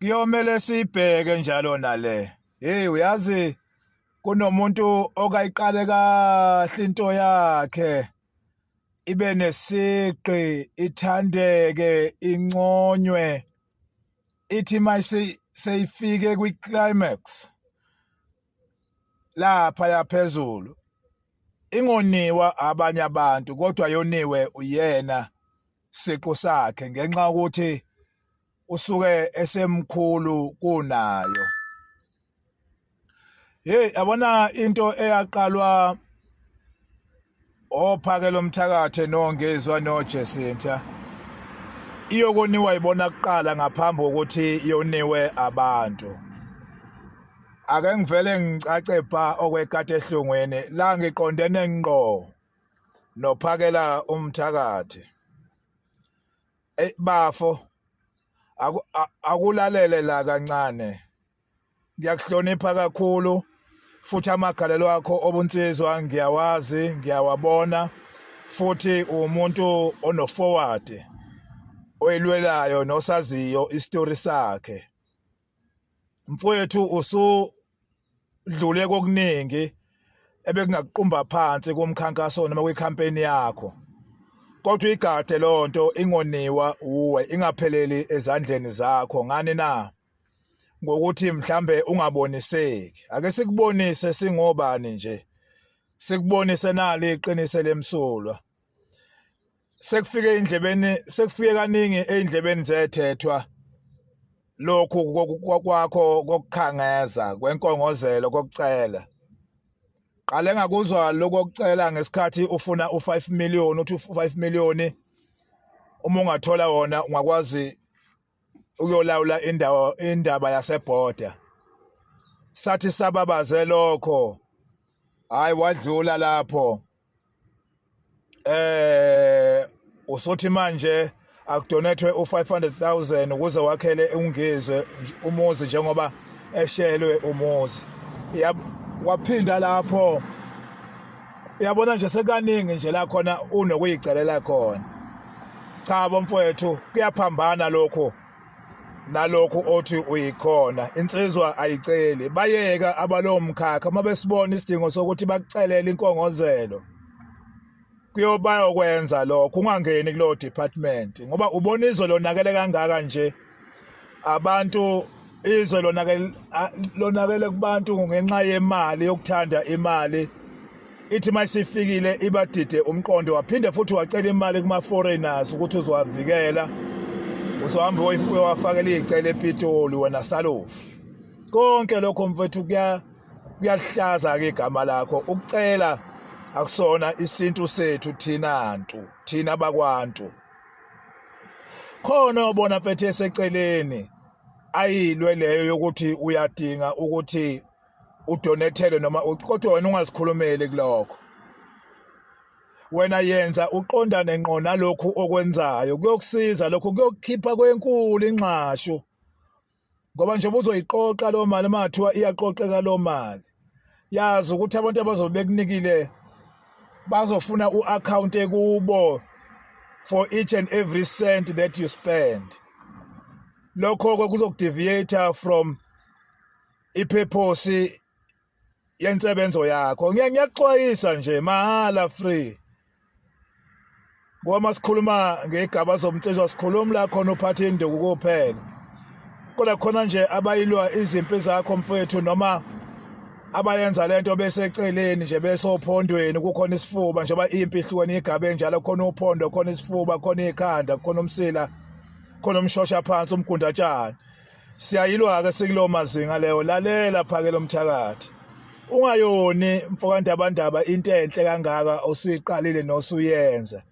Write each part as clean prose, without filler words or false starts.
Kuyomele sibheke njalo nale. Hey uyazi kunomuntu okayiqale kahle into yakhe ibe nesiqi ithandeke inconywe ithi mayise seyifike kwi-climax lapha yaphezulu ingoniwa abanye abantu kodwa yoniwe uyena siqu sakhe ngenxa ukuthi usuke esemkhulu kunayo. Hey yabona into eyaqalwa ophakelo Mthakathe noNgezwa noJesinta iyokoniwa ibona kuqala ngaphambi kokuthi iyoniwe abantu. Ake ngivele ngicace bha okwekade ehlungweni la ngiqondene ngqo nophakela uMthakathe. Bafo akulalele la kancane. Ngiyakuhlonipha kakhulu futhi amagalelo akho obunsizwa ngiyawazi ngiyawabona futhi umuntu ono-forward oyilwelayo nosaziyo isitori sakhe. Mfowethu usudlule kokuningi ebekungakuqumba phansi kumkhankaso noma kwikhampeni yakho kodwa igade lonto ingoniwa uwe ingapheleli ezandleni zakho ngani na ngokuthi mhlambe ungaboniseki. Ake sikubonise singobani nje sikubonise nali iqiniso lemsulwa sekufike kaningi eindlebeni zethethwa lokhu kwakho kokukhangeza kwenkongozelo kokucela. Qale ngakuzwa lokucela ngesikhathi ufuna u5 million uthi u5 million uma ungathola wona ungakwazi uyolawula indaba yasebhoda. Sathi sababaze lokho hayi wadlula lapho usothi manje akudonethwe u500,000 ukuze wakhele ungizwe umuzi njengoba eshelwe umuzi. Waphinda lapho uyabona nje sekaningi nje la khona unokuyicelela khona. Cha bomfowethu kuyaphambana lokho nalokho othi uyikhona. Insizwa ayiceli bayeka abalowo mkhakha uma besibona isidingo sokuthi bakucelele inkongozelo bayokwenza lokho ungangeni kulo department ngoba ubona izwe lonakele kangaka nje abantu izwe lonakele kubantu ngenxa yemali yokuthanda imali ithi mayisifikile ibadide umqondo waphinde futhi wacela imali kuma foreigners ukuthi uzowavikela uzohamba uyowafakela izicelo ePitoli wena salofu. Konke lokho mfethu kuyahlaza ke igama lakho ukucela akusona isintu sethu thina bakwantu. Khona ubona mfethu eseceleni ayilwe leyo yokuthi uyadinga ukuthi udonethele noma kodwa wena ungazikhulumeli kulokho. Wena yenza uqondane ngqo nalokho okwenzayo kuyokusiza lokho kuyokukhipha kwenkulu inxasho ngoba nje ubuzoyiqoqa lo mali mathiwa iyaqoqeka lo mali yazi ukuthi abantu abazobekunikile bazofuna uaccount kubo for each and every cent that you spend. Lokho kuzokudeviate from ipurpose yensebenzo yakho. Ngiyaxwayisa nje mahala free. Ngoba sikhuluma ngegaba zomthetho sikhuluma la khona uphathe induku kuphela. Kodwa khona nje abayilwa izimpi zakho mfowethu noma abayenza lento bese eceleni nje bese ophondweni kukhona isifuba njengoba impi ihlukene igaba enjalo khona uphondo khona isifuba khona ikhanda khona umsila khona umshosha phansi umgundatshana. Siyayilwa ke sikulo mazinga leyo lalela phakelo Mthakathe. Ungayoni mfokandabandaba into enhle kangaka osuyiqalile nosuyenza.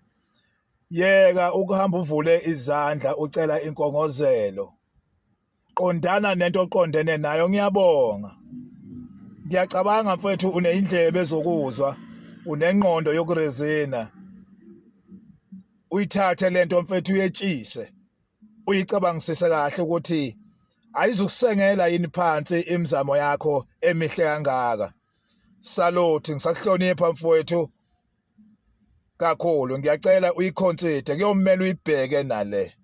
Yeka ukuhamba uvule izandla ucela inkongozelo. Qondana nento oqondene nayo ngiyabonga. Ngiyacabanga mfethu unezindlebe zokuzwa, unengqondo yokurezina. Uyithathe lento mfethu uyetshise. Uyicabangisise kahle ukuthi ayizukusengela yini phansi imizamo yakho emihle kangaka. Salute ngisakuhlonipha mfowethu kakhulu ngiyacela uyiconsider kuyomela uyibheke nale.